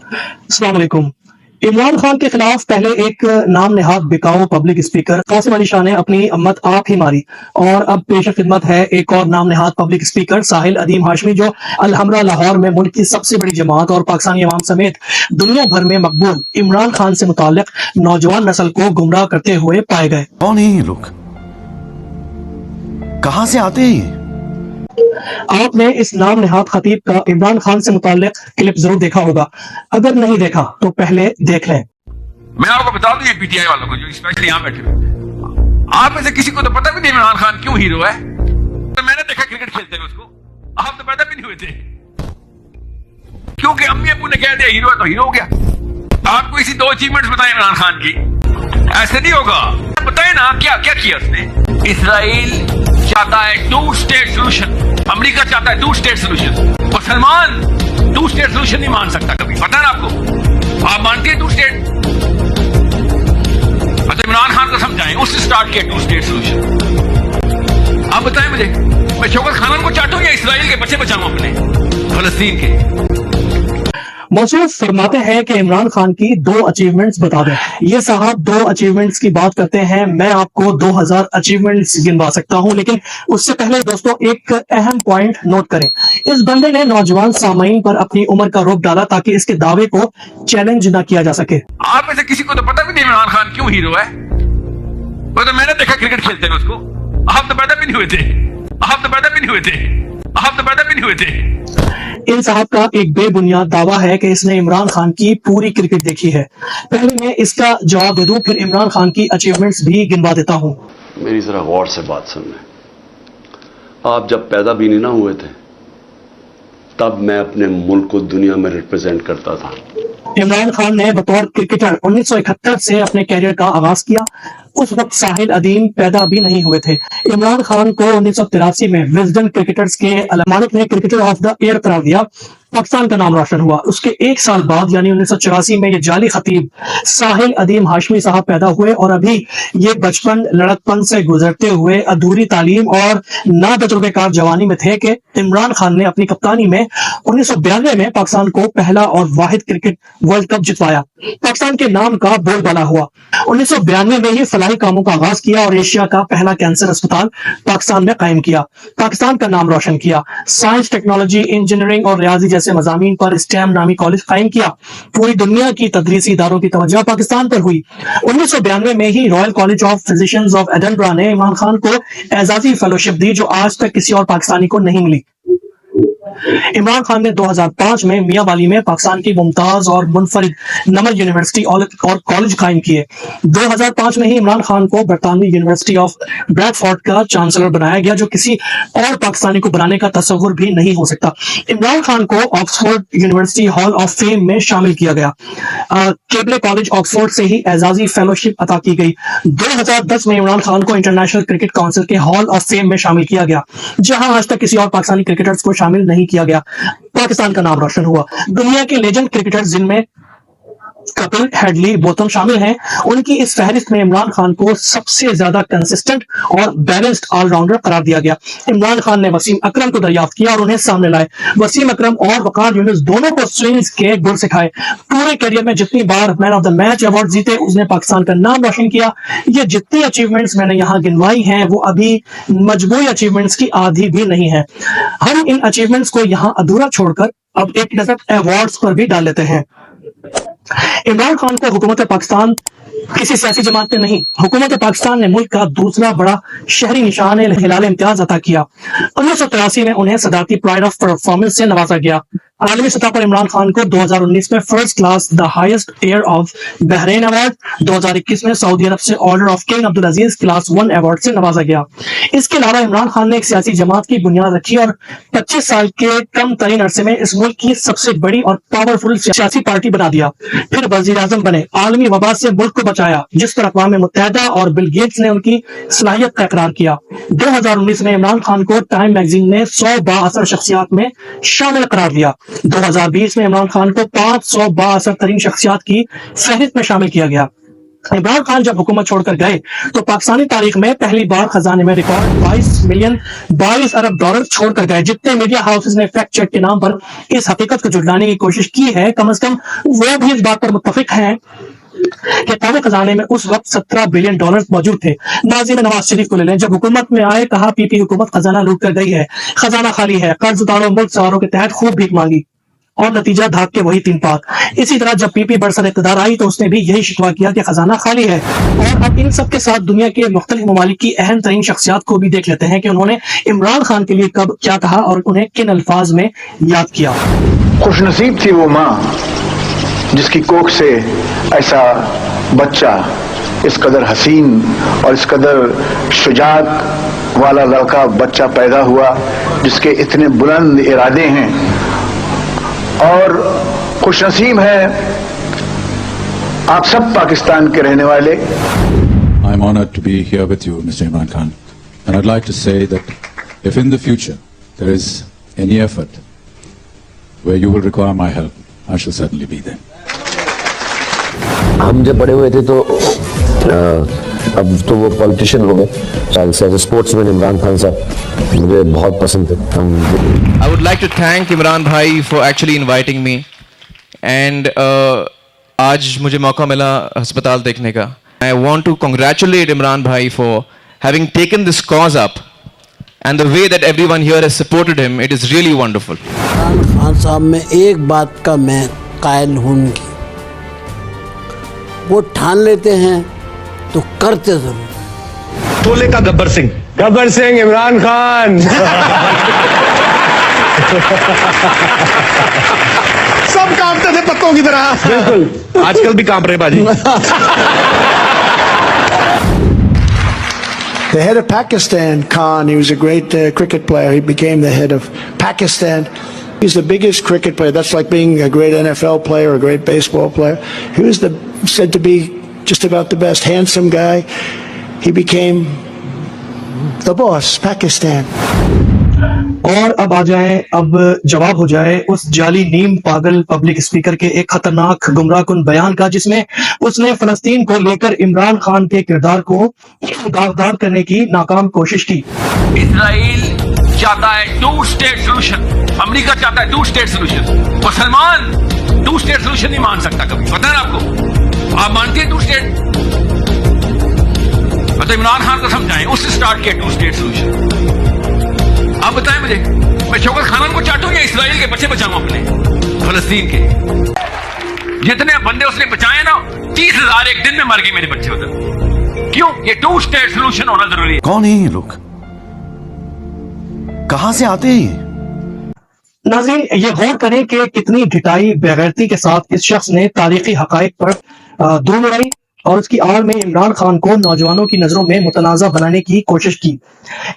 अस्सलाम वालेकुम। इमरान खान के खिलाफ पहले एक नाम नहाद बिकाऊ पब्लिक स्पीकर कासिम अली शाह ने अपनी मत आप ही मारी, और अब पेश खिदमत है एक और नाम नहाद पब्लिक स्पीकर साहिल अदीम हाशमी, जो अल-हमरा लाहौर में मुल्क की सबसे बड़ी जमात और पाकिस्तानी अवाम समेत दुनिया भर में मकबूल इमरान खान से मुताल्लिक नौजवान नस्ल को गुमराह करते हुए पाए गए। कौन है ये लोग, कहां से आते हैं ये? आपने इस नाम नहाद खतीब का इमरान खान से मुताल्लिक क्लिप जरूर देखा होगा। अगर नहीं देखा तो पहले देख लें। मैं आपको बता दूं, ये पीटीआई वालों को जो स्पेशली यहाँ बैठे हुए, आप में से किसी को तो पता भी नहीं इमरान खान क्यों हीरो है। तो मैंने देखा क्रिकेट खेलते हुए उसको, आप तो पैदा भी नहीं हुए थे, क्योंकि अम्मी अबू ने कह दिया हीरो है तो हीरो हो गया। आपको इसी 2 अचीवमेंट्स बताए इमरान खान की, ऐसे नहीं होगा। बताए ना क्या क्या किया उसने। इसराइल चाहता है 2 स्टेट सोल्यूशन, अमेरिका चाहता है 2 स्टेट सोल्यूशन, और सलमान 2 स्टेट सोल्यूशन नहीं मान सकता कभी। पता है ना आपको, आप मानते हैं 2 स्टेट? अच्छा, इमरान खान को समझाएं, उससे स्टार्ट किया 2 स्टेट सोल्यूशन। आप बताएं मुझे, मैं शौकत खानन को चाटूं या इसराइल के बच्चे बचाऊं अपने फलस्तीन के? मौसूफ फरमाते हैं कि इमरान खान की 2 अचीवमेंट्स बता दें। ये साहब 2 अचीवमेंट्स की बात करते हैं, मैं आपको 2000 अचीवमेंट्स गिनवा सकता हूं, लेकिन उससे पहले दोस्तों एक अहम पॉइंट नोट करें। इस बंदे ने नौजवान सामाईन पर अपनी उम्र का रोक डाला ताकि इसके दावे को चैलेंज न किया जा सके। आप में से किसी को तो पता भी नहीं इमरान खान क्यों हीरो है। वो तो मैंने देखा क्रिकेट खेलते हुए उसको, आप तो पैदा भी नहीं हुए थे, आप तो पैदा भी नहीं हुए थे, आप तो पैदा भी नहीं हुए थे। इन साहब का एक बेबुनियाद दावा है कि इसने इमरान खान की पूरी क्रिकेट देखी है। पहले मैं इसका जवाब दे दूं, फिर इमरान खान की अचीवमेंट्स भी गिनवा देता हूं। मेरी जरा गौर से बात सुन लें। आप जब पैदा भी नहीं ना हुए थे, तब मैं अपने मुल्क को दुनिया में रिप्रेजेंट करता था। इमरान खान ने बतौर क्रिकेटर 1971 से अपने कैरियर का आगाज किया। उस वक्त साहिल अदीम पैदा भी नहीं हुए थे। इमरान खान को 1983 में विजडन क्रिकेटर्स के अलमानक ने क्रिकेटर ऑफ द ईयर करार दिया। पाकिस्तान का नाम रोशन हुआ। उसके 1 साल बाद यानी 1984 में ये जाली खतीब साहिल अदीम हाशमी साहब पैदा हुए, और अभी ये बचपन लड़कपन से गुजरते हुए अधूरी तालीम और नातजुर्बेकार जवानी में थे कि इमरान खान ने अपनी कप्तानी में 1992 में पाकिस्तान को पहला और वाहिद क्रिकेट वर्ल्ड कप जितवाया। पाकिस्तान के नाम का बोलबाला हुआ। 1992 में ही फलाही कामों का आगाज किया और एशिया का पहला कैंसर अस्पताल पाकिस्तान में कायम किया। पाकिस्तान का नाम रोशन किया। साइंस, टेक्नोलॉजी, इंजीनियरिंग और रियाजी जैसे मजामीन पर स्टेम नामी कॉलेज कायम किया। पूरी दुनिया की तदरीसी इदारों की तवज्जो पाकिस्तान पर हुई। 1992 में ही Royal College of Physicians of Edinburgh ने इमरान खान को एजाजी फेलोशिप दी, जो आज तक किसी और पाकिस्तानी को नहीं मिली। इमरान खान ने 2005 में मियांवाली में पाकिस्तान की मुमताज और मुनफरिद नमर यूनिवर्सिटी और कॉलेज कायम किए। 2005 में ही इमरान खान को बरतानवी यूनिवर्सिटी ऑफ ब्रैडफोर्ड का चांसलर बनाया गया, जो किसी और पाकिस्तानी को बनाने का तस्वुर भी नहीं हो सकता। इमरान खान को Oxford university hall of fame में शामिल किया गया। केबले कॉलेज ऑक्सफोर्ड से ही एजाजी फेलोशिप अता की गई। 2010 में इमरान खान को इंटरनेशनल क्रिकेट काउंसिल के हॉल ऑफ फेम में शामिल किया गया, जहां आज तक किसी और पाकिस्तानी क्रिकेटर्स को शामिल नहीं किया गया। पाकिस्तान का नाम रोशन हुआ। दुनिया के लेजेंड क्रिकेटर्स जिनमें कपिल, हेडली, बोथम शामिल हैं, उनकी इस फहरिस्त में इमरान खान को सबसे ज्यादा कंसिस्टेंट और बैलेंस्ड ऑलराउंडर करार दिया गया। इमरान खान ने वसीम अकरम को दरियाफ्त किया और उन्हें सामने लाए। वसीम अकरम और वकार यूनुस दोनों को स्विंग्स के गुर सिखाए। पूरे करियर में जितनी बार man of the match award जीते, उसने पाकिस्तान का नाम रोशन किया। ये जितनी अचीवमेंट्स मैंने यहाँ गिनवाई हैं, वो अभी मजबूरी अचीवमेंट्स की आधी भी नहीं है। हम इन अचीवमेंट्स को यहाँ अधूरा छोड़कर अब एक नजर अवार्ड्स पर भी डाल लेते हैं। इमरान खान को हुकूमत पाकिस्तान किसी सियासी जमात ने नहीं, हुकूमत पाकिस्तान ने मुल्क का दूसरा बड़ा शहरी निशान हिलाल इम्तियाज अता किया। 1983 में उन्हें सदारती प्राइड ऑफ परफॉर्मेंस से नवाजा गया। आलमी सतह पर इमरान खान को 2019 में first class the highest air of Bahrain award, 2021 में सऊदी अरब से order of king Abdul Aziz class 1 award से नवाजा गया। इसके अलावा इमरान खान ने एक सियासी जमात की बुनियाद रखी और 25 साल के कम तरीन अरसे में इस मुल्क की सबसे बड़ी और पावरफुल सियासी पार्टी बना दिया। फिर वजीर आजम बने, आलमी वबा से मुल्क को बचाया, जिस पर अक़वाम मुत्तहिदा और बिल गेट्स ने उनकी सलाहियत का इकरार किया। 2019 में इमरान खान को टाइम मैगजीन ने 100 बाअसर शख्सियात में शामिल करार दिया। 2020 में इमरान खान को 500 बाअसर तरीन शख्सियात की फहरिस्त में शामिल किया गया। इमरान खान जब हुकूमत छोड़कर गए तो पाकिस्तानी तारीख में पहली बार खजाने में रिकॉर्ड 22 अरब डॉलर छोड़कर गए। जितने मीडिया हाउसेस ने फैक्ट चेक के नाम पर इस हकीकत को झुटलाने की कोशिश की है, कम से कम वो भी इस बात पर मुत्तफिक हैं कि कौमी खजाने में उस वक्त 17 बिलियन डॉलर मौजूद थे। नाज़िम नवाज शरीफ को ले लें, जब हुकूमत में आए कहा पीपी हुकूमत खजाना लूट कर गई है, खजाना खाली है, कर्ज उतारो, मुल्क सवारों के तहत खूब भीख मांगी और नतीजा धाक के वही 3 पाक। इसी तरह जब पीपी बरसर इक़्तिदार आई तो उसने भी यही शिकवा किया कि खजाना खाली है। और अब इन सब के साथ दुनिया के मुख्तलिफ ममालिक की अहम तरीन शख्सियात को भी देख लेते हैं कि उन्होंने इमरान खान के लिए कब क्या कहा और उन्हें किन अल्फाज में याद किया। खुशनसीब थी वो माँ जिसकी कोख से ऐसा बच्चा इस कदर हसीन और इस कदर शुजाअत वाला लड़का बच्चा पैदा हुआ, जिसके इतने बुलंद इरादे हैं। और खुशनसीब है आप सब पाकिस्तान के रहने वाले। I'm honored to be here with you, Mr. Imran Khan, and I'd like to say that if in the future there is any effort where you will require my help, I shall certainly be there. हम जब बड़े हुए थे तो अब तो वो politician हो गए। स्पोर्ट्समैन इमरान खान साहब मुझे बहुत पसंद थे। I would like to thank Imran bhai for actually inviting me and आज मुझे मौका मिला अस्पताल देखने का। I want to congratulate Imran bhai for having taken this cause up and the way that everyone here has supported him. It is really wonderful. Imran Khan साहब में एक बात का मैं कायल हूँ उनकी, वो ठान लेते हैं तो करते जरूर। शोले का गब्बर सिंह इमरान खान सब कांपते थे पत्तों की तरह। बिल्कुल, आजकल भी कांप रहे बाजी। The head of Pakistan, Khan, he was a great cricket player. He became the head of Pakistan. He's the biggest cricket player. That's like being a great NFL player, a great baseball player. He was said to be just about the best. Handsome guy. He became the boss, Pakistan. और अब आ जाए, अब जवाब हो जाए उस जाली नीम पागल पब्लिक स्पीकर के एक खतरनाक गुमराहकुन बयान का, जिसमें उसने फलस्तीन को लेकर इमरान खान के किरदार को दागदार करने की नाकाम कोशिश की। इसराइल चाहता है 2 स्टेट सोल्यूशन, अमेरिका चाहता है 2 स्टेट सोल्यूशन, और सलमान 2 स्टेट सोल्यूशन नहीं मान सकता कभी। पता है आपको? आप मानते हैं 2 स्टेट? मतलब इमरान खान को समझाएं, उससे स्टार्ट किया 2 स्टेट सोल्यूशन। आप बताएं मुझे, मैं शौकत खानन को चाटूं या इसराइल के बच्चे बचाऊं अपने फलस्तीन के? जितने बंदे उसने बचाए ना, 30,000 एक दिन में मर गए मेरे बच्चे उधर। क्यों? ये 2 स्टेट सोल्यूशन होना जरूरी है। कौन है ये लोग? कहां से आते हैं ये? नाज़रीन, ये गौर करें कि कितनी ढिठाई बेगैरती के साथ इस शख्स ने तारीखी हकायक पर धूल उड़ाई और उसकी आड़ में इमरान खान को नौजवानों की नजरों में मुतनाज़ा बनाने की कोशिश की।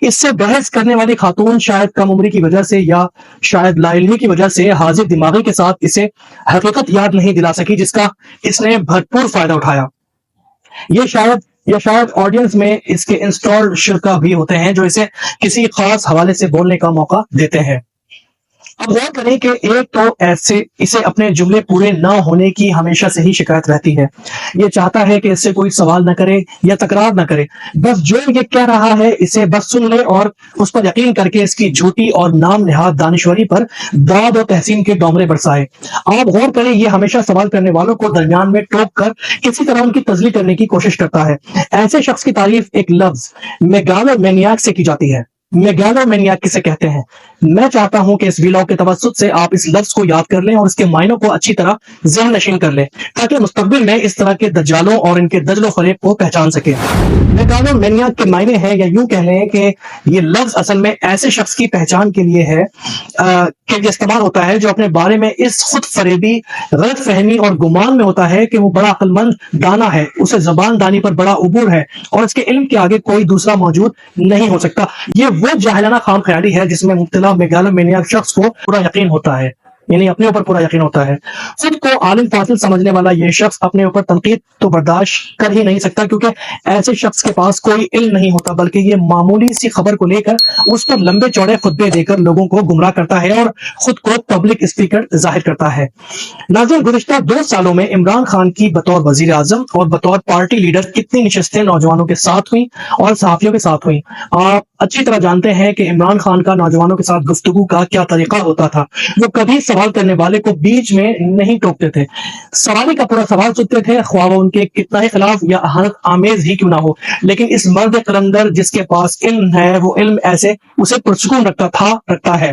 इससे बहस करने वाली खातून शायद कम उम्री की वजह से या शायद लाइल्मी की वजह से हाजिर दिमागी के साथ इसे हकीकत याद नहीं दिला सकी, जिसका इसने भरपूर फायदा उठाया। ये शायद ऑडियंस में इसके इंस्टॉल्ड शुरा भी होते हैं जो इसे किसी खास हवाले से बोलने का मौका देते हैं। अब गौर करें कि एक तो ऐसे इसे अपने जुमले पूरे ना होने की हमेशा से ही शिकायत रहती है। ये चाहता है कि इससे कोई सवाल न करे या तकरार न करे, बस जो ये कह रहा है इसे बस सुन ले और उस पर यकीन करके इसकी झूठी और नाम निहाद दानिश्वरी पर दाद और तहसीन के डोमरे बरसाए। आप गौर करें, ये हमेशा सवाल करने वालों को दरमियान में टोक कर किसी तरह उनकी तजली करने की कोशिश करता है। ऐसे शख्स की तारीफ एक लफ्ज मेगालोमैनियाक से की जाती है। मेगालोमैनियाक किसे कहते हैं? मैं चाहता हूं कि इस वीलॉग के तवज्जुद से आप इस लफ्ज को याद कर लें और इसके मायनों को अच्छी तरह ज़हन नशीन कर लें, ताकि मुस्तकबिल में इस तरह के दज्जालों और इनके दजलो फरेब को पहचान सके। मेगालोमैनियाक के मायने हैं, या यूं कह लें कि ये लफ्ज असल में ऐसे शख्स की पहचान के लिए है कि इस्तेमाल होता है जो अपने बारे में इस खुद फरेबी, गलत फहमी और गुमान में होता है कि वो बड़ा अक्लमंद दाना है, उसे जबान दानी पर बड़ा उबूर है और इसके इल्म के आगे कोई दूसरा मौजूद नहीं हो सकता। ये वो जाहिलाना खाम ख्याली है जिसमें मुब्तला मेगालोमैनियाक शख्स को पूरा यकीन होता है। یعنی اپنے اوپر پورا یقین ہوتا ہے. خود کو عالم فاضل سمجھنے والا یہ شخص اپنے اوپر تنقید تو برداشت کر ہی نہیں سکتا, کیونکہ ایسے شخص کے پاس کوئی علم نہیں ہوتا, بلکہ یہ معمولی سی خبر کو لے کر اس پر لمبے چوڑے خطبے دے کر لوگوں کو گمراہ کرتا ہے اور خود کو پبلک اسپیکر ظاہر کرتا ہے. ناظرین, گزشتہ 2 سالوں میں عمران خان کی بطور وزیر اعظم اور بطور پارٹی لیڈر کتنی نشستیں نوجوانوں کے ساتھ ہوئیں اور صحافیوں کے ساتھ ہوئیں. آپ اچھی طرح جانتے ہیں کہ عمران خان کا نوجوانوں کے ساتھ گفتگو کا کیا طریقہ ہوتا تھا. وہ کبھی سوال کرنے والے کو بیچ میں نہیں ٹوکتے تھے, سوالی کا پورا سوال سنتے تھے, خواہ وہ ان کے کتنا ہی خلاف یا اہانت آمیز ہی کیوں نہ ہو. لیکن اس مرد قلندر جس کے پاس علم ہے, وہ علم ایسے اسے پرسکون رکھتا ہے.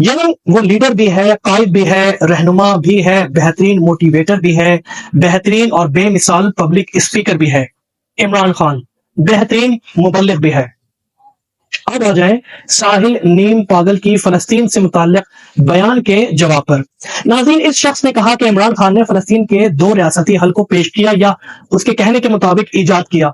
یعنی وہ لیڈر بھی ہے, قائد بھی ہے, رہنما بھی ہے, بہترین موٹیویٹر بھی ہے, بہترین اور بے مثال پبلک اسپیکر بھی ہے. عمران خان بہترین مبلغ بھی ہے. اب آ جائیں ساحل نیم پاگل کی فلسطین سے متعلق بیان کے جواب پر. ناظرین, اس شخص نے کہا کہ عمران خان نے فلسطین کے 2 ریاستی حل کو پیش کیا یا اس کے کہنے کے مطابق ایجاد کیا.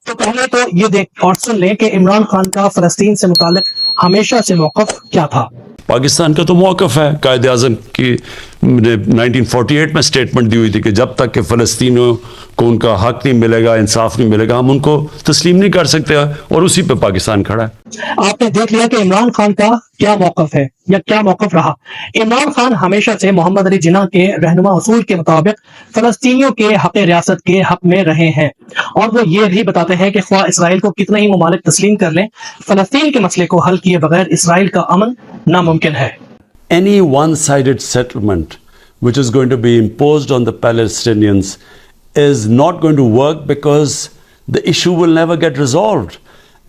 تو پہلے تو یہ دیکھ اور سن لیں کہ عمران خان کا فلسطین سے متعلق ہمیشہ سے موقف کیا تھا. پاکستان کا تو موقف ہے, قائد اعظم کی 1948 میں سٹیٹمنٹ دی ہوئی تھی کہ جب تک کہ فلسطینیوں کو ان کا حق نہیں ملے گا, انصاف نہیں ملے گا, ہم ان کو تسلیم نہیں کر سکتے, اور اسی پہ پاکستان کھڑا ہے. آپ نے دیکھ لیا کہ عمران خان کا کیا موقف ہے یا کیا موقف رہا. عمران خان ہمیشہ سے محمد علی جناح کے رہنما اصول کے مطابق فلسطینیوں کے حق ریاست کے حق میں رہے ہیں, اور وہ یہ بھی بتاتے ہیں کہ خواہ اسرائیل کو کتنے ہی ممالک تسلیم کر لیں, فلسطین کے مسئلے کو حل کیے بغیر اسرائیل کا امن ناممکن ہے. Any one-sided settlement which is going to be imposed on the Palestinians is not going to work, because the issue will never get resolved.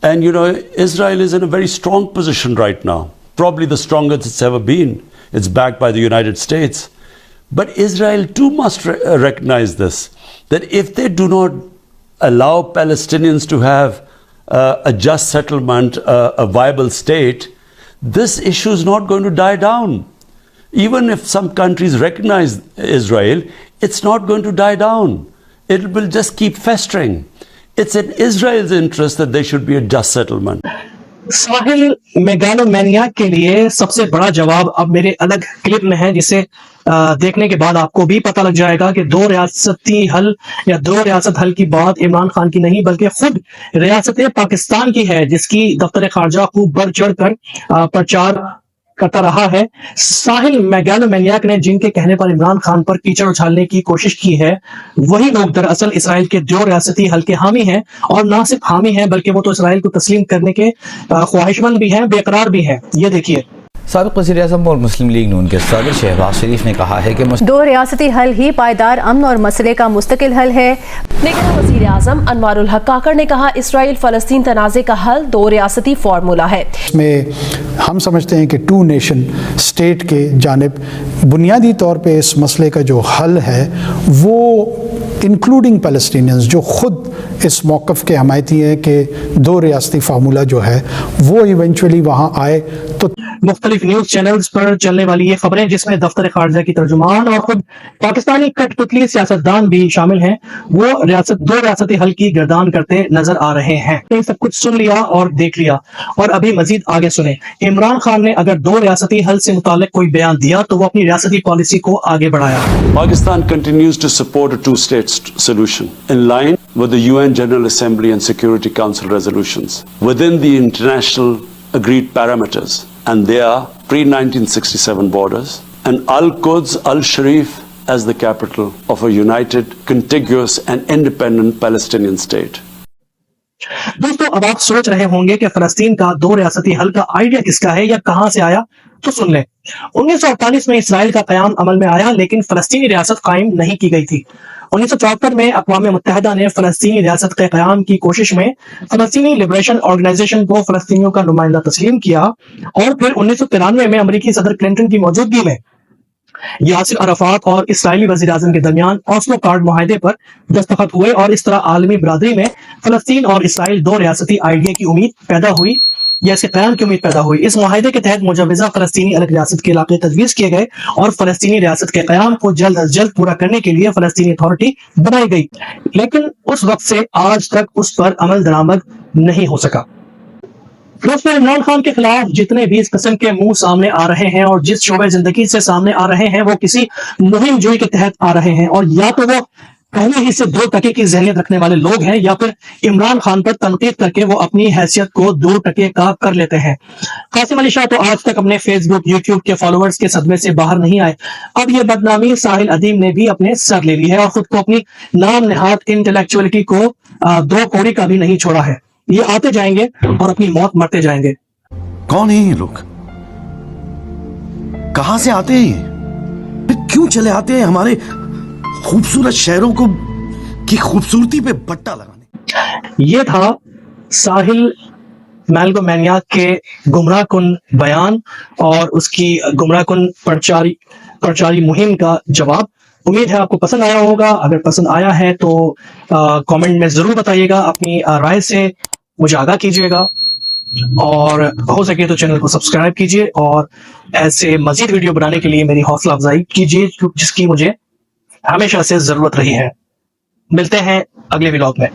And you know, Israel is in a very strong position right now, probably the strongest it's ever been. It's backed by the United States. But Israel too must recognize this, that if they do not allow Palestinians to have a just settlement, a viable state, this issue is not going to die down. Even if some countries recognize Israel, it's not going to die down. It will just keep festering. It's in Israel's interest that there should be a just settlement. ساحل میگالومینیا کے لیے سب سے بڑا جواب اب میرے الگ clip میں ہے, جسے دیکھنے کے بعد آپ کو بھی پتہ لگ جائے گا کہ 2 ریاستی حل یا 2 ریاست حل کی بات عمران خان کی نہیں, بلکہ خود ریاست پاکستان کی ہے, جس کی دفتر خارجہ خوب بڑھ چڑھ کر پرچار کرتا رہا ہے. ساحل میگالومینیاک نے جن کے کہنے پر عمران خان پر کیچڑ اچھالنے کی کوشش کی ہے, وہی لوگ دراصل اسرائیل کے 2 ریاستی حل کے حامی ہیں, اور نہ صرف حامی ہیں بلکہ وہ تو اسرائیل کو تسلیم کرنے کے خواہشمند بھی ہیں, بے قرار بھی ہیں. یہ دیکھیے, سابق وزیر اعظم اور مسلم لیگ نون کے صدر شہباز شریف نے کہا ہے کہ 2 ریاستی حل ہی پائیدار امن اور مسئلے کا مستقل حل ہے. لیکن وزیر اعظم انوار الحق کاکڑ نے کہا اسرائیل فلسطین تنازع کا حل 2 ریاستی فارمولا ہے. اس میں ہم سمجھتے ہیں کہ 2 نیشن اسٹیٹ کے جانب بنیادی طور پہ اس مسئلے کا جو حل ہے وہ انکلوڈنگ پیلسٹینینز جو خود اس موقف کے حمایتی ہیں کہ 2 ریاستی فارمولا جو ہے وہ ایونچولی وہاں آئے. تو مختلف نیوز چینلز پر چلنے والی یہ خبریں جس میں دفتر خارجہ کی ترجمان اور خود پاکستانی کٹ پتلی سیاستدان بھی شامل ہیں, وہ 2 ریاستی حل کی گردان کرتے نظر آ رہے ہیں. یہ سب کچھ سن لیا اور دیکھ لیا, اور ابھی مزید آگے سنیں. عمران خان نے اگر 2 ریاستی حل سے متعلق کوئی بیان دیا تو وہ اپنی ریاستی پالیسی کو آگے بڑھایا. Pakistan continues to support a 2-state solution in line with the UN General Assembly and Security Council resolutions within the international agreed parameters, and they are pre-1967 borders and Al-Quds, Al-Sharif as the capital of a united, contiguous and independent Palestinian state. دوستو, اب آپ سوچ رہے ہوں گے کہ فلسطین کا 2 ریاستی حل کا آئیڈیا کس کا ہے یا کہاں سے آیا, تو سن لیں. 1948 میں اسرائیل کا قیام عمل میں آیا, لیکن فلسطینی ریاست قائم نہیں کی گئی تھی. 1974 میں اقوام متحدہ نے فلسطینی ریاست کے قیام کی کوشش میں فلسطینی لبریشن آرگنائزیشن کو فلسطینیوں کا نمائندہ تسلیم کیا, اور پھر 1993 میں امریکی صدر کلنٹن کی موجودگی میں یاسر عرفات اور اسرائیلی وزیر اعظم کے درمیان اوسلو کارڈ معاہدے پر دستخط ہوئے, اور اس طرح عالمی برادری میں فلسطین اور اسرائیل 2 ریاستی آئیڈیا کی امید پیدا ہوئی, یا اس کے قیام کی امید پیدا ہوئی. اس معاہدے کے تحت مجوزہ فلسطینی الگ ریاست کے علاقے تجویز کیے گئے, اور فلسطینی ریاست کے قیام کو جلد از جلد پورا کرنے کے لیے فلسطینی اتھارٹی بنائی گئی, لیکن اس وقت سے آج تک اس پر عمل درآمد نہیں ہو سکا. दोस्तों, इमरान खान के खिलाफ जितने भी इस किस्म के मुंह सामने आ रहे हैं और जिस शोबे जिंदगी से सामने आ रहे हैं वो किसी मुहिम जोई के तहत आ रहे हैं, और या तो वो पहले ही से 2% की जहनियत रखने वाले लोग हैं या फिर इमरान खान पर तनकीद करके वो अपनी हैसियत को 2% का कर लेते हैं। कासिम अली शाह तो आज तक अपने फेसबुक यूट्यूब के फॉलोअर्स के सदमे से बाहर नहीं आए। अब ये बदनामी साहिल अदीम ने भी अपने सर ले ली है और खुद को अपनी नाम नेहाद इंटेलेक्चुअलिटी को 2 कौड़ी का भी नहीं छोड़ा है। ये आते जाएंगे और अपनी मौत मरते जाएंगे। कौन है ये लोग? कहां से आते हैं ये? क्यों चले आते हैं हमारे खूबसूरत शहरों को की खूबसूरती पे बट्टा लगाने? ये था साहिल मैल्गोमैनिया के गुमराह कुन बयान और उसकी गुमराह कुन प्रचारी मुहिम का जवाब। उम्मीद है आपको पसंद आया होगा। अगर पसंद आया है तो कमेंट में जरूर बताइएगा, अपनी राय से मुझे आगाह कीजिएगा, और हो सके तो चैनल को सब्सक्राइब कीजिए और ऐसे मजीद वीडियो बनाने के लिए मेरी हौसला अफजाई कीजिए, जिसकी मुझे हमेशा से जरूरत रही है। मिलते हैं अगले व्लॉग में।